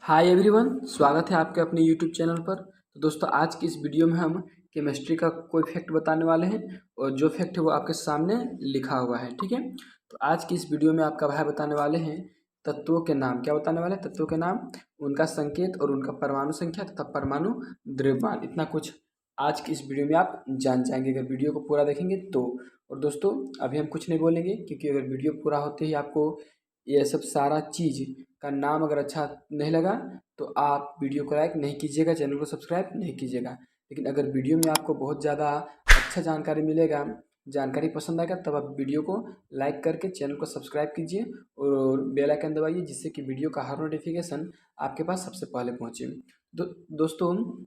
Hi everyone, स्वागत है आपके अपने यूट्यूब चैनल पर। तो दोस्तों, आज की इस वीडियो में हम केमिस्ट्री का कोई फैक्ट बताने वाले हैं और जो फैक्ट है वो आपके सामने लिखा हुआ है। ठीक है, तो आज की इस वीडियो में आपका भाई बताने वाले हैं तत्वों के नाम। क्या बताने वाले हैं? तत्वों के नाम, उनका संकेत और उनका परमाणु संख्या तथा परमाणु द्रव्यमान। इतना कुछ आज की इस वीडियो में आप जान जाएंगे अगर वीडियो को पूरा देखेंगे तो। और दोस्तों, अभी हम कुछ नहीं बोलेंगे क्योंकि अगर वीडियो पूरा होते ही आपको ये सब सारा चीज़ का नाम अगर अच्छा नहीं लगा तो आप वीडियो को लाइक नहीं कीजिएगा, चैनल को सब्सक्राइब नहीं कीजिएगा। लेकिन अगर वीडियो में आपको बहुत ज़्यादा अच्छा जानकारी मिलेगा, जानकारी पसंद आएगा, तब आप वीडियो को लाइक करके चैनल को सब्सक्राइब कीजिए और बेल आइकन दबाइए, जिससे कि वीडियो का हर नोटिफिकेशन आपके पास सबसे पहले पहुँचे। दोस्तों,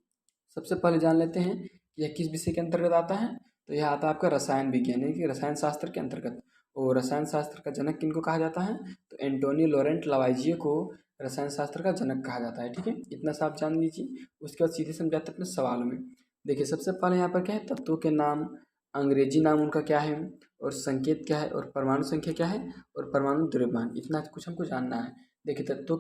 सबसे पहले जान लेते हैं कि यह किस विषय के अंतर्गत आता है। तो यह आता है आपका रसायन विज्ञान यानी कि रसायन शास्त्र के अंतर्गत। और रसायन शास्त्र का जनक किनको कहा जाता है? तो एंटोनियो लॉरेंट लवाइजिए को रसायन शास्त्र का जनक कहा जाता है। ठीक है, इतना सा आप जान लीजिए। उसके बाद सीधे समझाते हैं अपने सवालों में। देखिए, सबसे पहले यहाँ पर क्या है, तत्वों के नाम, अंग्रेजी नाम उनका क्या है, और संकेत क्या है, और परमाणु संख्या क्या है, और परमाणु द्रव्यमान। इतना कुछ हमको जानना है। देखिए, तत्वों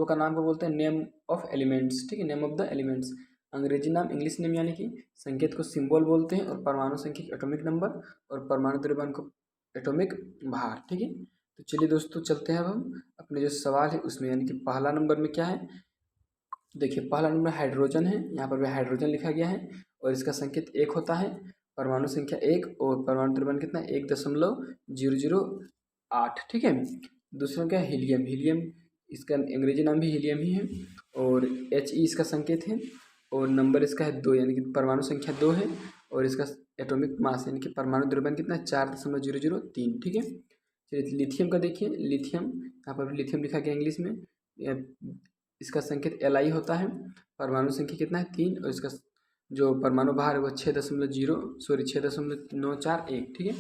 का नाम को बोलते हैं नेम ऑफ एलिमेंट्स। ठीक है, नेम ऑफ द एलिमेंट्स। अंग्रेजी नाम, इंग्लिश नेम यानी कि संकेत को सिंबल बोलते हैं, और परमाणु संख्या की एटॉमिक नंबर, और परमाणु द्रव्यमान को एटॉमिक भार। ठीक है, तो चलिए दोस्तों, चलते हैं अब हम अपने जो सवाल है उसमें। यानी कि पहला नंबर में क्या है, देखिए पहला नंबर हाइड्रोजन है। यहाँ पर भी हाइड्रोजन लिखा गया है और इसका संकेत एक होता है, परमाणु संख्या एक, और परमाणु द्रव्यमान कितना है? 1.008। ठीक है, दूसरा क्या है, हीलियम। हीलियम, इसका अंग्रेजी नाम भी हीलियम ही है, और He इसका संकेत है, और नंबर इसका है 2, यानी कि परमाणु संख्या 2 है, और इसका एटॉमिक मास यानी कि परमाणु द्रव्यमान कितना है? 4.003। ठीक है, चलिए लिथियम का देखिए। लिथियम, यहाँ पर लिथियम लिखा गया इंग्लिश में। इसका संकेत Li होता है, परमाणु संख्या कितना है? 3, और इसका जो परमाणु भार है वो 6.941। ठीक है,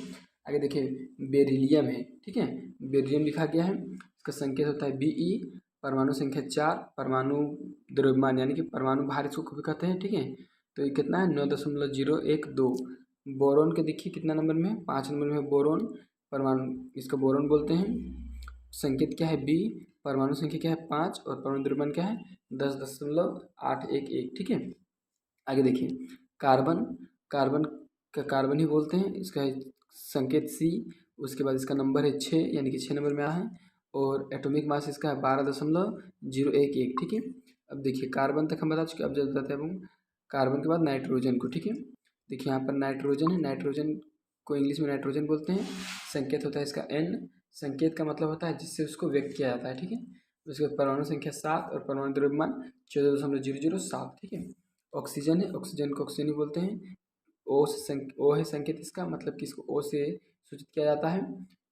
आगे देखिए बेरिलियम है। ठीक है, बेरिलियम लिखा गया है, इसका संकेत होता है Be, परमाणु संख्या 4, परमाणु द्रव्यमान यानी कि परमाणु भार इसको कभी कहते हैं। ठीक है, तो ये कितना है? 9.012। बोरोन के देखिए कितना नंबर में है? 5 नंबर में है बोरोन। परमाणु, इसको बोरोन बोलते हैं। संकेत क्या है? बी, परमाणु संख्या क्या है? 5, और परमाणु द्रव्यमान क्या है? 10.811। ठीक है, आगे देखिए कार्बन। कार्बन का कार्बन ही बोलते हैं, इसका संकेत सी। उसके बाद इसका नंबर है 6, यानी कि 6 नंबर में आया है, और एटॉमिक मास इसका है 12.011। ठीक है, अब देखिए कार्बन तक हम बता चुके, अब जब बताते हैं हम कार्बन के बाद नाइट्रोजन को। ठीक है, देखिए यहाँ पर नाइट्रोजन है। नाइट्रोजन को इंग्लिश में नाइट्रोजन बोलते हैं। संकेत होता है इसका N। संकेत का मतलब होता है जिससे उसको व्यक्त किया जाता है। ठीक है, उसके बाद परमाणु संख्या 7, और परमाणु द्रव्यमान 14.007। ठीक है, ऑक्सीजन है। ऑक्सीजन को ऑक्सीजन ही बोलते हैं। ओ है संकेत इसका, मतलब कि इसको ओ से सूचित किया जाता है।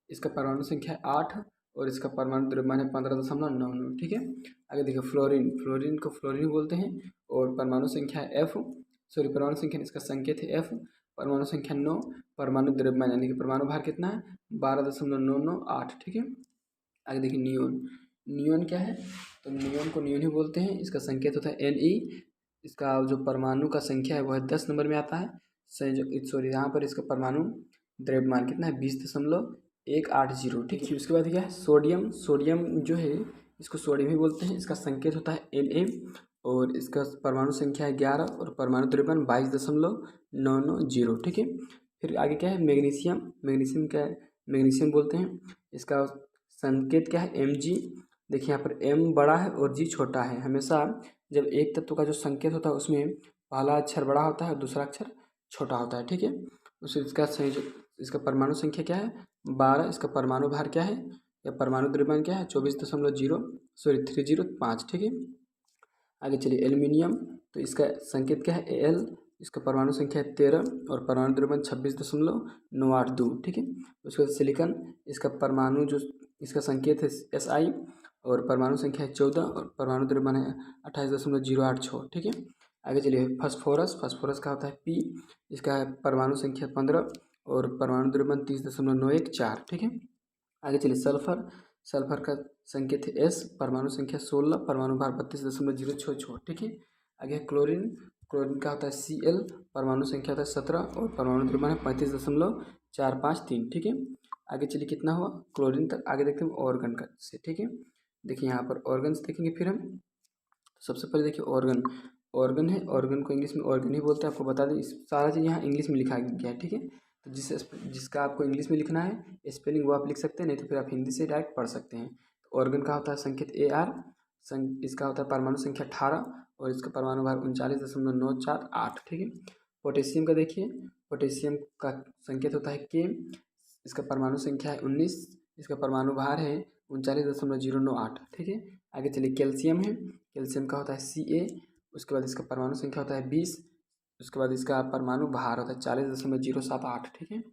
इसका परमाणु संख्या है 8, और इसका परमाणु द्रव्यमान है 15.99। ठीक है, आगे देखिए फ्लोरीन। फ्लोरीन को फ्लोरीन बोलते हैं, और परमाणु संख्या है F। परमाणु संख्या, इसका संकेत है F, परमाणु संख्या 9, परमाणु द्रव्यमान यानी कि परमाणु भार कितना है? 12.998। ठीक है, आगे देखिए नियोन। नियोन क्या है? तो नियोन को नियोन ही बोलते हैं, इसका संकेत होता है Ne। इसका जो परमाणु का संख्या है वो है 10 नंबर में आता है। यहाँ पर इसका परमाणु द्रव्यमान कितना है? 20.180। ठीक है, उसके बाद क्या है? सोडियम। सोडियम जो है इसको सोडियम ही बोलते हैं, इसका संकेत होता है Na, और इसका परमाणु संख्या है 11, और परमाणु द्रव्यमान 22.990। ठीक है, फिर आगे क्या है? मैग्नीशियम। मैग्नीशियम क्या है? मैग्नीशियम बोलते हैं, इसका संकेत क्या है? Mg। देखिए यहाँ पर M बड़ा है और G छोटा है। हमेशा जब एक तत्व का जो संकेत होता है उसमें पहला अक्षर बड़ा होता है और दूसरा अक्षर छोटा होता है। ठीक है, उस इसका परमाणु संख्या क्या है? 12। इसका परमाणु भार क्या है, या परमाणु द्रव्यमान क्या है? 24.305। ठीक है, आगे चलिए एल्युमिनियम। तो इसका संकेत क्या है? Al। इसका परमाणु संख्या है 13, और परमाणु द्रव्यमान 26.982। ठीक है, उसके बाद सिलिकॉन। इसका परमाणु जो, इसका संकेत है Si, और परमाणु संख्या है 14, और परमाणु द्रव्यमान है 28.086। ठीक है, आगे चलिए फास्फोरस। फास्फोरस का होता है P। इसका है परमाणु संख्या 15, और परमाणु द्रव्यमान 30.914। ठीक है, आगे चलिए सल्फर। सल्फर का संकेत है S, परमाणु संख्या 16, परमाणु भार 32.066। ठीक है, आगे क्लोरीन। क्लोरीन का होता है Cl, परमाणु संख्या होता है 17, और परमाणु द्रव्यमान है 35.453। ठीक है, आगे चलिए कितना हुआ क्लोरीन तक। आगे देखते हैं ऑर्गन का से। ठीक है, देखिए यहाँ पर ऑर्गन्स देखेंगे फिर हम। तो सबसे पहले देखिए ऑर्गन, ऑर्गन है, ऑर्गन को इंग्लिश में ऑर्गन ही बोलते हैं। आपको बता दें इस सारा चीज़ यहाँ इंग्लिश में लिखा गया है, ठीक है। तो जिसका आपको इंग्लिश में लिखना है स्पेलिंग वो आप लिख सकते हैं, नहीं तो फिर आप हिंदी से डायरेक्ट पढ़ सकते हैं। तो ऑर्गन का होता है संकेत AR, इसका होता है परमाणु संख्या 18 और इसका परमाणु भार 39.948, ठीक है। पोटेशियम का देखिए, पोटेशियम का संकेत होता है K, इसका परमाणु संख्या है 19, इसका परमाणु भार है 39.098, ठीक है। आगे चलिए कैल्शियम है, कैल्शियम का होता है Ca, उसके बाद इसका परमाणु संख्या होता है 20, उसके बाद इसका परमाणु भार होता है 40.078, ठीक है।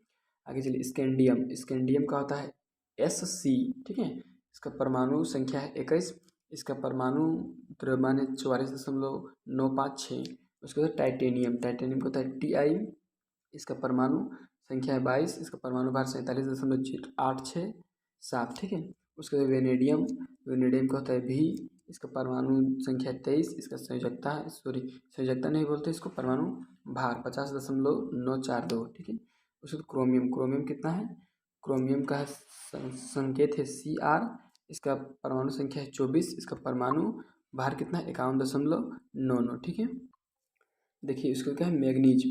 आगे चलिए स्कैंडियम, स्कैंडियम का होता है Sc, ठीक है। इसका परमाणु संख्या है 21, इसका परमाणु द्रव्यमान है 44.956। उसके बाद टाइटेनियम, टाइटेनियम का होता है Ti, इसका परमाणु संख्या है 22, इसका परमाणु भार 47.867, ठीक है। उसके बाद वेनेडियम, वेनेडियम का होता है V, इसका परमाणु संख्या 23, इसका संयोजकता संयोजकता नहीं बोलते इसको, परमाणु भार 50.942, ठीक है। उसके बाद क्रोमियम, क्रोमियम कितना है, क्रोमियम का संकेत है Cr, इसका परमाणु संख्या है 24, इसका परमाणु भार कितना है 51.99, ठीक है। देखिए इसको क्या है मैग्नीज,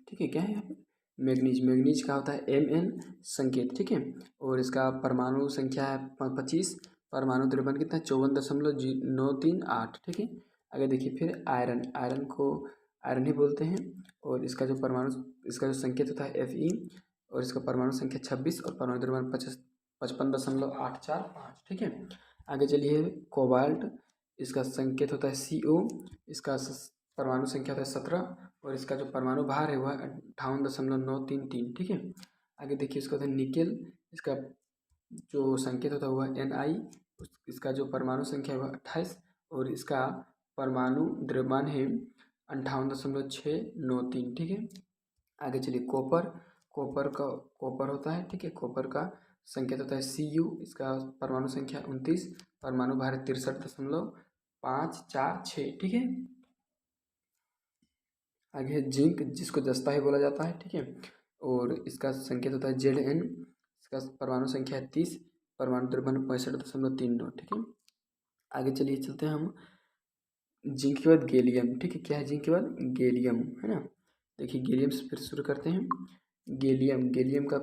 ठीक है, क्या है यहाँ पे मैग्नीज, मैग्नीज का होता है Mn संकेत, ठीक है। और इसका परमाणु संख्या है 25, परमाणु द्रव्यमान कितना है 54.938, ठीक है। आगे देखिए फिर आयरन, आयरन को आयरन ही बोलते हैं और इसका जो परमाणु, इसका जो संकेत होता है Fe और इसका परमाणु संख्या 26 और परमाणु द्रव्यमान 55.845, ठीक है। आगे चलिए कोबाल्ट, इसका संकेत होता है Co, इसका परमाणु संख्या होता है 17 और इसका जो परमाणु भार है वह 58.933, ठीक है। आगे देखिए इसका होता है निकेल, इसका जो संकेत होता है वह Ni, इसका जो परमाणु संख्या है वह 28 और इसका परमाणु द्रव्यमान है 58.693, ठीक है। आगे चलिए कॉपर, कॉपर होता है, ठीक है। कॉपर का संकेत होता है Cu, इसका परमाणु संख्या 29, परमाणु भार 63.546, ठीक है। आगे है जिंक, जिसको जस्ता ही बोला जाता है, ठीक है। और इसका संकेत होता है Zn, इसका परमाणु संख्या है 30, परमाणु द्रव्यमान 65.39, ठीक है। आगे चलिए चलते हैं हम जिंक के बाद गैलियम, ठीक है। क्या है जिंक के बाद गैलियम, है ना। देखिए गैलियम से फिर शुरू करते हैं। गैलियम, गैलियम का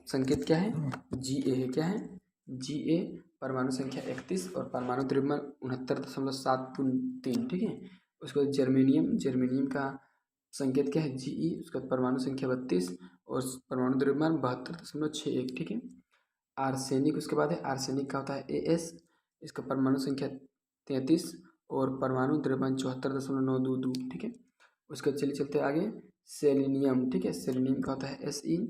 संकेत क्या है Ga है, क्या है Ga, परमाणु संख्या 31 और परमाणु द्रव्यमान 69.723, ठीक है। उसके बाद जर्मेनियम, जर्मेनियम का संकेत क्या है Ge, उसका परमाणु संख्या 32 और परमाणु द्रव्यमान 72.61, ठीक है। आर्सेनिक उसके बाद है, आर्सेनिक का होता है As, इसका परमाणु संख्या 33 और परमाणु द्रव्यमान 74.922, ठीक है। उसके चलिए चलते आगे सेलेनियम, ठीक है। सेलेनियम का होता है Se,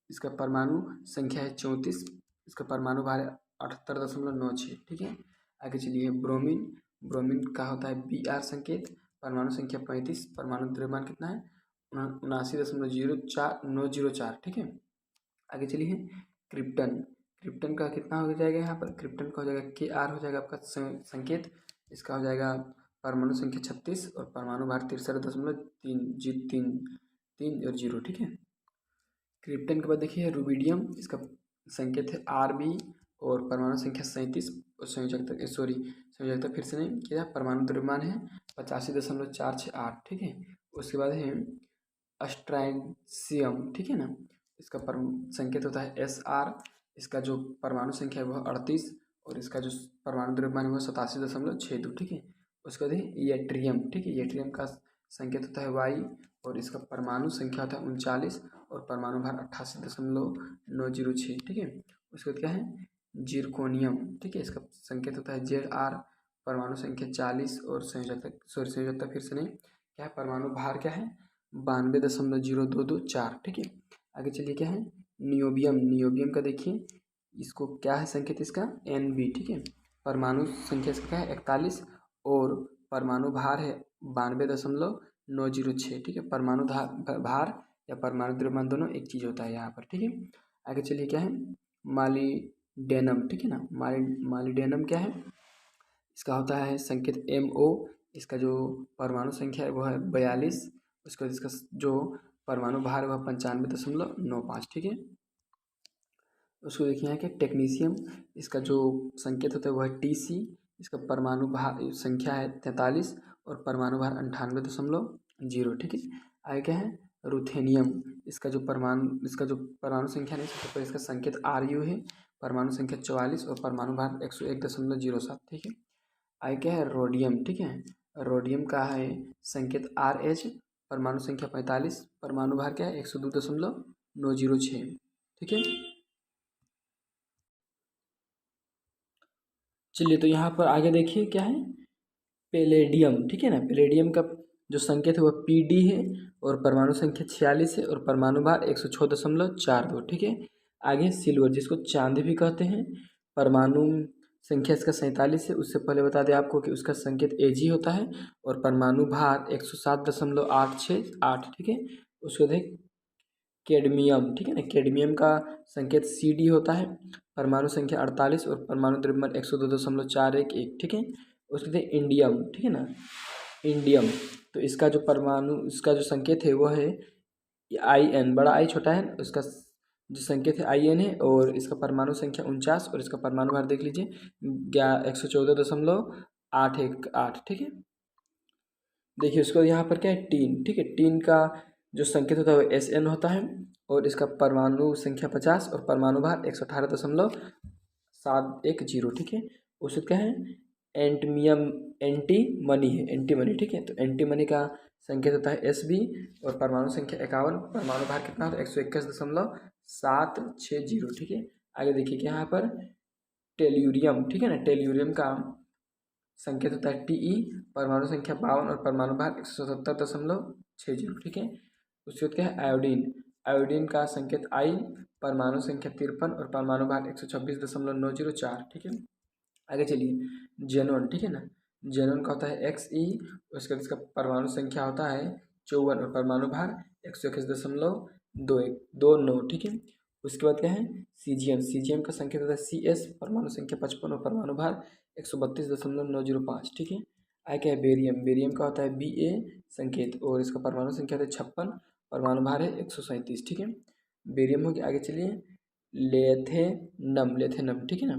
इसका परमाणु संख्या है 34, इसका परमाणु भार है 78.96, ठीक है। आगे चलिए ब्रोमीन, ब्रोमीन का होता है Br संकेत, परमाणु संख्या 35, परमाणु द्रव्यमान कितना है 79.04904, ठीक है। आगे चलिए क्रिप्टन, क्रिप्टन का कितना हो जाएगा यहाँ पर, क्रिप्टन का हो जाएगा Kr, हो जाएगा आपका संकेत, इसका हो जाएगा परमाणु संख्या 36 और परमाणु भार 63.3 ठीक है। क्रिप्टन के बाद देखिए रुबिडियम, इसका संकेत है Rb और परमाणु संख्या 37 और संयोजकता फिर से नहीं किया, परमाणु द्रव्यमान है 85.468, ठीक है। उसके बाद है अस्ट्राइसियम, ठीक है ना, इसका संकेत होता है Sr, इसका जो परमाणु संख्या है वह 38 और इसका जो परमाणु द्रव्यमान है वह 87.62, ठीक है। उसके बाद है येट्रियम, ठीक है, येट्रियम का संकेत होता है Y और इसका परमाणु संख्या होता है 39 और परमाणु भार 88.906, ठीक है। उसके बाद क्या है जिरकोनियम, ठीक है, इसका संकेत होता है Zr, परमाणु संख्या 40 और संयोजकता फिर से नहीं क्या है, परमाणु भार क्या है 92.0224, ठीक है। आगे चलिए क्या है नियोबियम, नियोबियम का देखिए इसको क्या है संकेत इसका Nb, ठीक है, परमाणु संख्या इसका क्या है 41 और परमाणु भार है 92.906, ठीक है। परमाणु भार या परमाणु द्रव्यमान दोनों एक चीज़ होता है यहाँ पर, ठीक है। आगे चलिए क्या है मालिडेनम, ठीक है ना, मालिडेनम क्या है, इसका होता है संकेत Mo, इसका जो परमाणु संख्या है वह है 42, उसके बाद इसका जो परमाणु भार है वह 95.95, ठीक है। उसको देखिए यहाँ के टेक्नीशियम, इसका जो संकेत होता है वह है Tc, इसका परमाणु भार संख्या है 43 और परमाणु भार 98.0। ठीक है। आगे क्या है, रुथेनियम, इसका जो परमाणु संख्या नहीं, सबसे पहले इसका संकेत Ru है, परमाणु संख्या 44 और परमाणु भार 101.07। ठीक है। आगे क्या है, रोडियम। ठीक है, रोडियम का है संकेत Rh, परमाणु संख्या 45, परमाणु भार क्या है 102.906। ठीक है। चलिए तो यहाँ पर आगे देखिए क्या है, पैलेडियम। ठीक है ना, पैलेडियम का जो संकेत है वह Pd है और परमाणु संख्या 46 है और परमाणु भार 106.42। ठीक है। आगे सिल्वर, जिसको चांदी भी कहते हैं, परमाणु संख्या इसका 47 है। उससे पहले बता दें आपको कि उसका संकेत Ag होता है और परमाणु भार 107.868। ठीक है। उसको देख कैडमियम। ठीक है ना, कैडमियम का संकेत Cd होता है, परमाणु संख्या 48 और परमाणु द्रव्यमान 102.411। ठीक है। उसके बाद इंडियम। ठीक है ना, इंडियम, तो इसका जो संकेत है वह है In, बड़ा आई छोटा है, उसका जो संकेत है In है और इसका परमाणु संख्या 49 और इसका परमाणु भार देख लीजिए 114.818। ठीक है। देखिए उसको यहाँ पर क्या है, टीन। ठीक है, टीन का जो संकेत होता है वो Sn होता है और इसका परमाणु संख्या 50 और परमाणु भार 118.710। ठीक है। उसके क्या है, एंटमियम, एंटीमनी है, एंटीमनी। ठीक है, तो एंटीमनी का संकेत होता है Sb और परमाणु संख्या 51, परमाणु भार कितना होता है 121.760। ठीक है। आगे देखिए कि यहाँ पर टेल्यूरियम। ठीक है ना, टेल्यूरियम का संकेत होता है Te, परमाणु संख्या 52 और परमाणु भार 177.60। ठीक है। उसके बाद क्या है, आयोडीन। आयोडीन का संकेत I, परमाणु संख्या 53 और परमाणु भार 126.904। ठीक है। आगे चलिए, जेनॉन। ठीक है ना, जेनॉन का होता है Xe, उसके बाद इसका परमाणु संख्या होता है 54 और परमाणु भार 121.29। ठीक है। उसके बाद क्या है, सीजियम। सीजियम का संकेत होता है Cs, परमाणु संख्या 55 और परमाणु भार 132.905। ठीक है। आगे क्या है, बेरियम। बेरियम का होता है Ba संकेत और इसका परमाणु संख्या होता है 56, परमाणु भार है 137। ठीक है, बेरियम हो गया। आगे चलिए, लेथेनम। लेथेनम, ठीक है ना,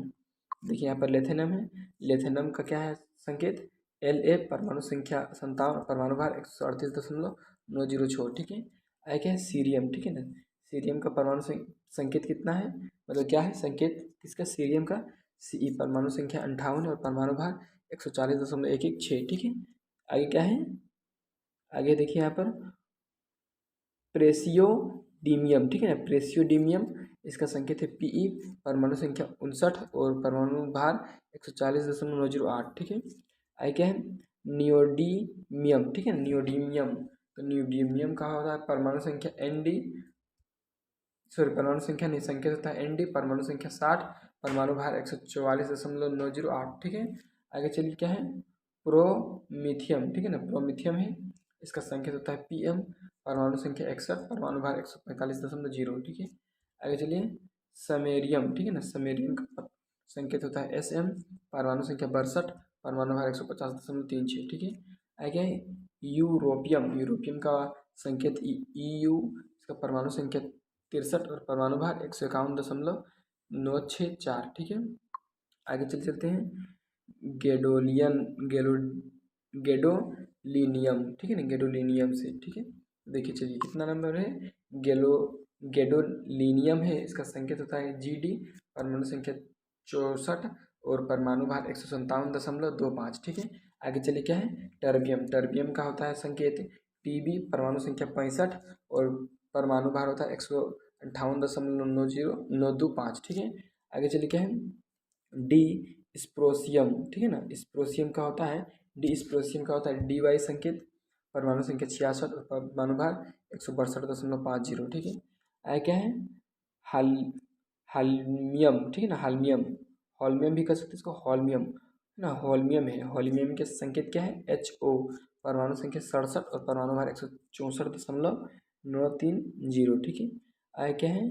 देखिए यहाँ पर लेथेनम है, लेथेनम का क्या है संकेत La, परमाणु संख्या 57, परमाणु भार 138.906। ठीक है। आगे क्या है, सीरियम। ठीक है ना, सीरियम का परमाणु संकेत कितना है, मतलब क्या है संकेत किसका, सीरियम का Ce, परमाणु संख्या 58 और परमाणु भार 140.116। ठीक है। आगे क्या है, आगे देखिए यहाँ पर प्रेसियोडीमियम। ठीक है ना, प्रेसियोडीमियम, इसका संकेत है Pe, परमाणु संख्या 59 और परमाणु भार 140.908। ठीक है। आगे क्या है, नियोडीमियम। ठीक है, नियोडीमियम, तो नियोडीमियम का होता है परमाणु संख्या Nd, परमाणु संख्या नहीं, संकेत होता है Nd, परमाणु संख्या 60, परमाणु भार 144.908। ठीक है। आगे चलिए क्या है, प्रोमिथियम। ठीक है ना, प्रोमिथियम है, इसका संकेत होता है Pm, परमाणु संख्या 61, परमाणु भार 145.0। ठीक है। आगे चलिए, समेरियम। ठीक है ना, समेरियम का संकेत होता है Sm, परमाणु संख्या 62, परमाणु भार 150.36। ठीक है। आगे यूरोपियम। यूरोपियम का संकेत Eu, इसका परमाणु संख्या 63 और परमाणु भार 151.964। ठीक है। आगे चलते हैं, गेडोलियन, गेडोलिनियम। ठीक है ना, गेडोलिनियम से। ठीक है, देखिए चलिए कितना नंबर है, गेडोलिनियम है, इसका संकेत होता है Gd, परमाणु संख्या 64 और परमाणु भार 157.25। ठीक है। आगे चलिए क्या है, टर्बियम। टर्बियम का होता है संकेत Tb, परमाणु संख्या 65 और परमाणु भार होता है 158.90925। ठीक है। आगे चलिए क्या है, डी स्प्रोसियम। ठीक है ना, स्प्रोसियम का होता है स्प्रोसियम का होता है Dy संकेत, परमाणु संख्या 66 और परमाणु भार 162.50। ठीक है। आगे क्या है, हाल हालमियम। ठीक है ना, हालमियम, हॉलमियम भी कर सकते हैं इसको, हॉलमियम है ना, हॉलमियम है। हॉलमियम के संकेत क्या है, Ho, परमाणु संख्या 67 और परमाणु भार 164.930। ठीक है। आगे क्या है,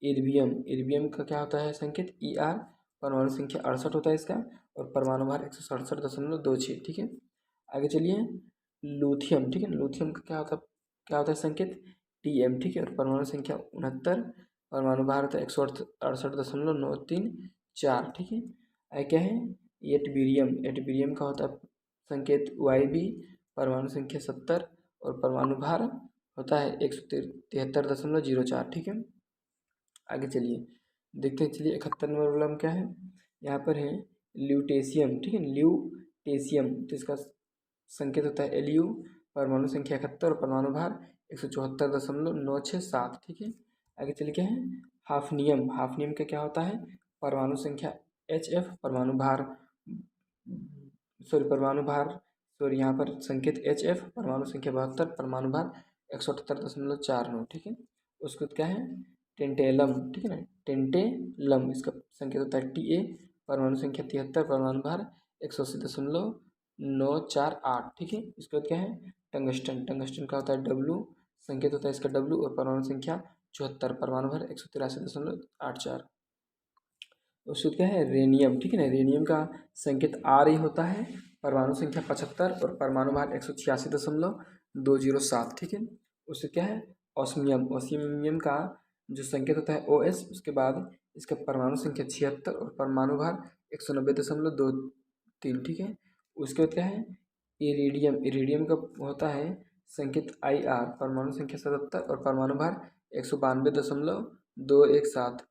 इर्बियम। इर्बियम का क्या होता है संकेत Er, परमाणु संख्या 68 होता है इसका और परमाणु भार 167.26। ठीक है। आगे चलिए, लूथियम। ठीक है ना, लूथियम का क्या होता है संकेत Tm। ठीक है, और परमाणु संख्या 69, परमाणु भार होता है 168.934, ठीक है। आगे क्या है, एटबीरियम। एटबीरियम का होता है संकेत YB, परमाणु संख्या 70 और परमाणु भार होता है 173.04, ठीक है। आगे चलिए देखते हैं। चलिए 71 नंबर प्रॉब्लम क्या है, यहाँ पर है ल्यूटेशियम, ठीक है। ल्यूटेशियम तो इसका संकेत होता है Lu, परमाणु संख्या 71 और परमाणु भार 174.967, ठीक है। आगे चलिए क्या है, हाफनियम। हाफनियम का क्या होता है, परमाणु संख्या HF, परमाणु भार यहाँ पर संकेत HF, परमाणु संख्या 72, परमाणु भार 178.49, ठीक है। उसके बाद क्या है, टेंटेलम, ठीक है ना। टेंटेलम इसका संकेत होता है Ta, परमाणु संख्या 73, परमाणु भार 180.948, ठीक है। इसके बाद क्या है, टंगस्टन। टंगस्टन का होता है W, संकेत होता है इसका W और परमाणु संख्या 74, परमाणु भार 183.84। उसके बाद क्या है, रेनियम, ठीक है ना। रेनियम का संकेत Re होता है, परमाणु संख्या 75 और परमाणु भार 186.207, ठीक है। उससे क्या है, ऑस्मियम। ऑस्मियम का जो संकेत होता है OS, उसके बाद इसका परमाणु संख्या 76 और परमाणु भार 190.23, ठीक है। उसके बाद क्या है, इरिडियम। इरिडियम का होता है संकेत IR, परमाणु संख्या 77 और परमाणु भार 192.217।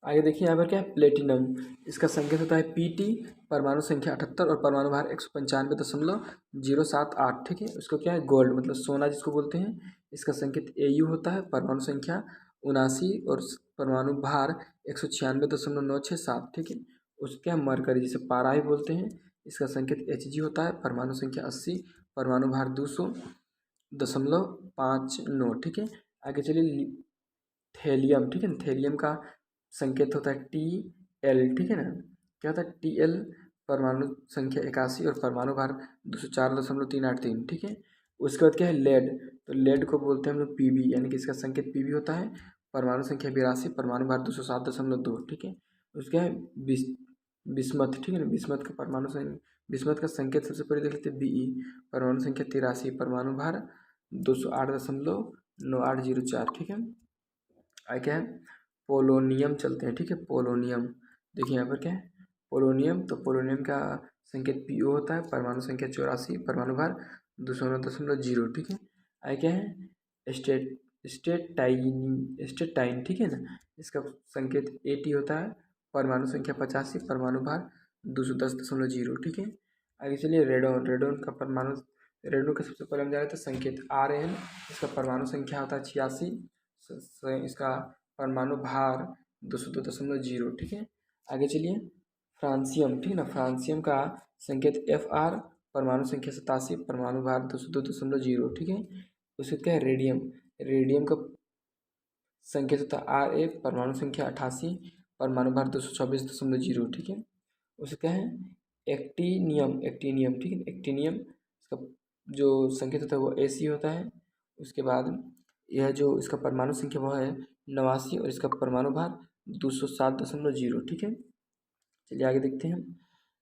आगे देखिए यहाँ पर क्या है, प्लेटिनम। इसका संकेत होता है PT, परमाणु संख्या 78 और परमाणु भार 195.078, ठीक है। उसको क्या है, गोल्ड मतलब सोना जिसको बोलते हैं, इसका संकेत AU होता है, परमाणु संख्या 79 और परमाणु भार 196.967, ठीक है। उसको क्या है, मरकरी जिसे पारा ही बोलते हैं, इसका संकेत Hg होता है, परमाणु संख्या 80, परमाणु भार 200.59, ठीक है। आगे चलिए थेलियम, ठीक है। थेलियम का संकेत होता है TL, ठीक है ना। क्या होता है TL, परमाणु संख्या 81 और परमाणु भार 204.383, ठीक है। उसके बाद क्या है, लेड। तो लेड को बोलते हैं हम लोग PB, यानी कि इसका संकेत PB होता है, परमाणु संख्या 82, परमाणु भार 207.2, ठीक है। उसका है बिस्मथ, ठीक है ना। बिस्मथ का संकेत सबसे पहले देख लेते हैं BE, परमाणु संख्या 83, परमाणु भार 208.9804, ठीक है। आगे क्या है, पोलोनियम चलते हैं, ठीक है। पोलोनियम देखिए यहाँ पर क्या है, पोलोनियम। तो पोलोनियम का संकेत PO होता है, परमाणु संख्या 84, परमाणु भार 209.0, ठीक है। आगे क्या है, स्टेटाइन, ठीक है ना। इसका संकेत AT होता है, परमाणु संख्या 85, परमाणु भार 210.0, ठीक है। आगे चलिए रेडोन। रेडोन का सबसे पहले हम जा रहे थे संकेत RN, इसका परमाणु संख्या होता है 86, इसका परमाणु भार 202.0, ठीक है। आगे चलिए फ्रांसियम, ठीक है ना। फ्रांसियम का संकेत FR, परमाणु संख्या 87, परमाणु भार 202.0, ठीक है। उसके क्या है, रेडियम। रेडियम का संकेत होता है RA, परमाणु संख्या 88, परमाणु भार 226.0, ठीक है। उसके क्या है, एक्टिनियम। एक्टिनियम, ठीक है। एक्टिनियम इसका जो संकेत होता है वो AC होता है। उसके बाद यह जो इसका परमाणु संख्या वो है 89 और इसका परमाणु भार 207.0, ठीक है। चलिए आगे देखते हैं।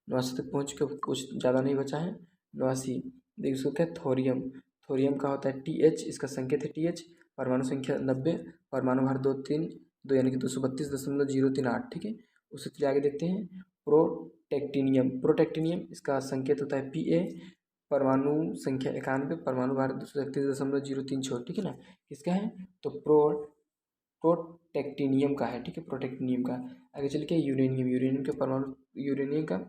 89 तक पहुँच के कुछ ज़्यादा नहीं बचा है। 89 देखिए उसको क्या है, थोरियम। थोरियम का होता है TH, इसका संकेत है TH, परमाणु संख्या 90, परमाणु भार 232 यानी कि 232.038, ठीक है। उससे चलिए आगे देखते हैं प्रोटेक्टिनियम। प्रोटेक्टिनियम इसका संकेत होता है PA, परमाणु संख्या 91, परमाणु भार 231.036, ठीक है ना। किसका है, तो प्रोटेक्टिनियम का है, ठीक है। प्रोटेक्टिनियम का आगे चल के यूरेनियम। यूरेनियम का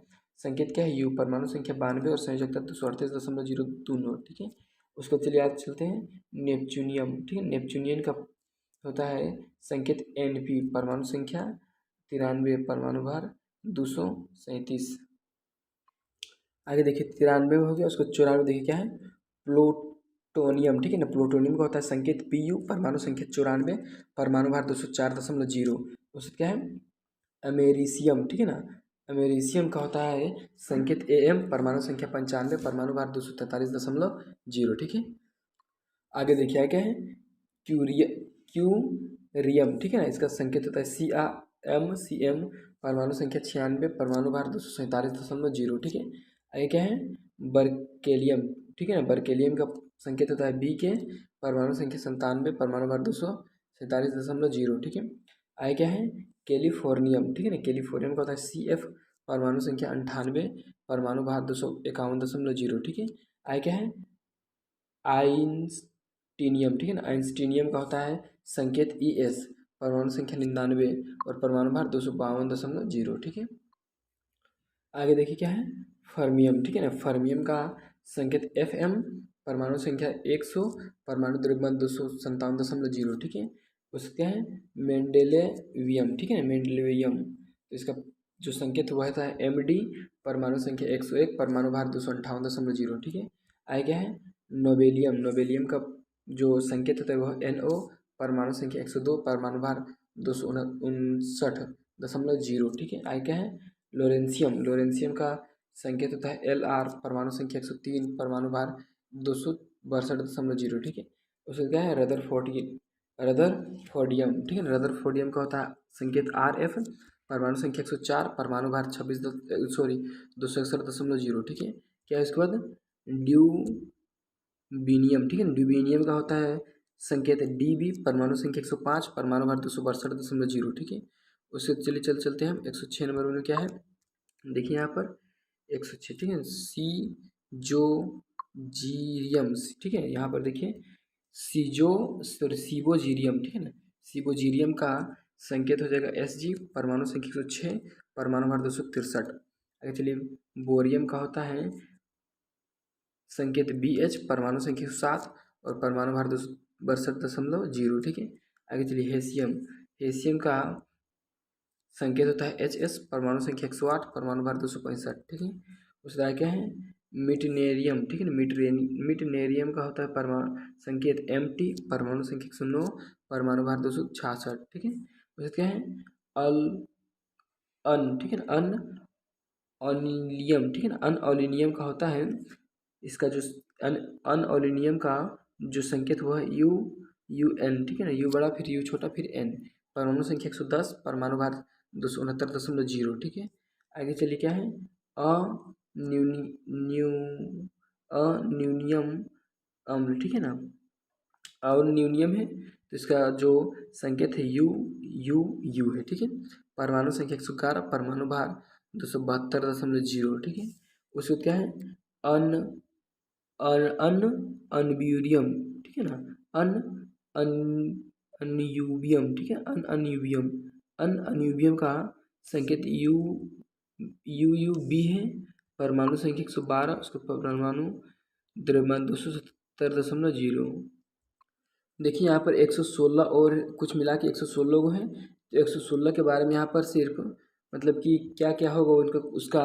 संकेत क्या है, U, परमाणु संख्या 92 और संयोजकता 238.029, ठीक है। उसको चलिए आज चलते हैं नेपच्यूनियम, ठीक है। नेपच्यूनियम का होता है संकेत NP, परमाणु संख्या 93, परमाणु भार 237। आगे देखिए 93 हो गया। उसको 94 देखिए क्या है, प्लूटोनियम, ठीक है ना। प्लूटोनियम का होता है संकेत PU, परमाणु संख्या 94, परमाणु भार 204.0। उससे क्या है, अमेरिशियम, ठीक है ना। अमेरिशियम का होता है संकेत AM, परमाणु संख्या 95, परमाणु भार 243.0, ठीक है। आगे देखिए क्या है, क्यूरियम, ठीक है ना। इसका संकेत होता है CM, परमाणु संख्या 96, परमाणु भार 247.0, ठीक है। आगे क्या है, बर्केलियम, ठीक है ना। बर्केलियम का संकेत होता है BK, परमाणु संख्या 97, परमाणु भार 47.0, ठीक है। आगे क्या है, कैलिफोर्नियम, ठीक है ना। कैलिफोर्नियम का होता है CF, परमाणु संख्या 98, परमाणु भार 251.0, ठीक है। आगे क्या है, आइंस्टीनियम, ठीक है ना। आइंस्टीनियम का होता है संकेत ES, परमाणु संख्या 99 और परमाणु भार 252.0, ठीक है। आगे देखिए क्या है, फर्मियम, ठीक है ना। फर्मियम का संकेत FM, परमाणु संख्या 100, परमाणु द्रव्यमान 257.0, ठीक है। उसका क्या है, मेंडेलेवियम, ठीक है ना। मेंडेलेवियम, तो इसका जो संकेत हुआ था MD, परमाणु संख्या 101, परमाणु भार 258.0, ठीक है। आगे क्या है, नोबेलियम। नोबेलियम का जो संकेत होता है वह NO, परमाणु संख्या 102, परमाणु भार 259.0, ठीक है। आगे क्या है, लोरेंशियम। लोरेंशियम का संकेत होता है LR, परमाणु संख्या 103, परमाणु भार 262.0, ठीक है। उसका क्या है, रदरफोर्डियम, ठीक है ना। रदरफोर्डियम का होता है संकेत RF, परमाणु संख्या 104, परमाणु भार 261.0, ठीक है। क्या है उसके बाद, ड्यूबिनियम, ठीक है। ड्यूबिनियम का होता है संकेत DB, परमाणु संख्या 105, परमाणु भार 262.0, ठीक है। उससे चलिए चलते हैं हम 106 नंबर में क्या है, देखिए यहाँ पर 106, ठीक है। सीजोजीरियम, ठीक है। यहाँ पर देखिए सीबोजीरियम, ठीक है ना। सीबोजीरियम का संकेत हो जाएगा SG, परमाणु संख्या 106, परमाणु भार 263। आगे चलिए, बोरियम का होता है संकेत BH, परमाणु संख्या 7 और परमाणु भार 262.0, ठीक है। आगे चलिए, हेसियम। हेसियम का संकेत होता है HS, परमाणु संख्या 108, परमाणु भार 265, ठीक है। उसके बाद क्या है, मिटनेरियम, ठीक है ना। मिटनेरियम का होता है परमाणु संकेत MT, परमाणु संख्या 109, परमाणु भार 266, ठीक है। उसके क्या है, अल ठीक है ना। अनओलिनियम, ठीक है ना। अनओलिनियम का होता है, इसका जो अनओलिनियम का जो संकेत हुआ है UN, ठीक है ना। U बड़ा, फिर U छोटा, फिर N, परमाणु संख्या 110, परमाणु भार 269.0, ठीक है। आगे चलिए क्या है, अन्यूनियम अम्ल, ठीक है ना। अन्यूनियम है तो इसका जो संकेत है U है, ठीक है। परमाणु संख्या 111, परमाणु भार 272.0, ठीक है। उसको क्या है, अन अन अनब्यूरियम, ठीक है ना। अन अन अनयूबियम, ठीक है। अनयूबियम का संकेत UUB है, परमाणु संख्या 112, उसका परमाणु द्रव्यमान 270.0। देखिए यहाँ पर 116 और कुछ मिला के 116 को है, तो 116 के बारे में यहाँ पर सिर्फ मतलब कि क्या क्या होगा उनका, उसका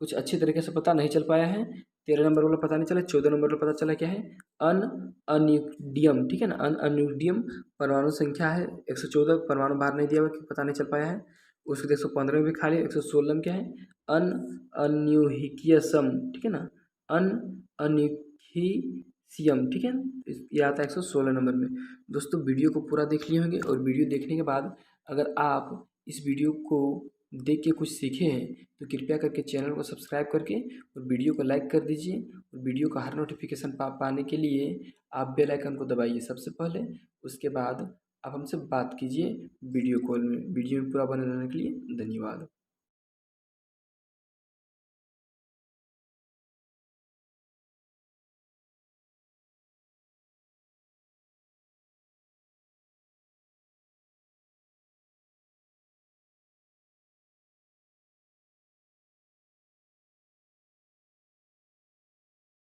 कुछ अच्छी तरीके से पता नहीं चल पाया है। 13 नंबर वाला पता नहीं चला, 14 नंबर वाला पता चला क्या है, अनअन्यूडियम, ठीक है ना। अनअन्यूडियम परमाणु संख्या है 114, परमाणु भार नहीं दिया हुआ कि पता नहीं चल पाया है। उसके 115 में भी खाली, 116 में क्या है, अनअन्यूहिकियसम, ठीक है ना। अनअन्यूहिसियम, ठीक है। ये आता है 116 नंबर में। दोस्तों वीडियो को पूरा देख लिए होंगे, और वीडियो देखने के बाद अगर आप इस वीडियो को देख के कुछ सीखे हैं तो कृपया करके चैनल को सब्सक्राइब करके और वीडियो को लाइक कर दीजिए। और वीडियो का हर नोटिफिकेशन पाने के लिए आप बेल आइकन को दबाइए सबसे पहले। उसके बाद आप हमसे बात कीजिए वीडियो कॉल में। वीडियो में पूरा बने रहने के लिए धन्यवाद।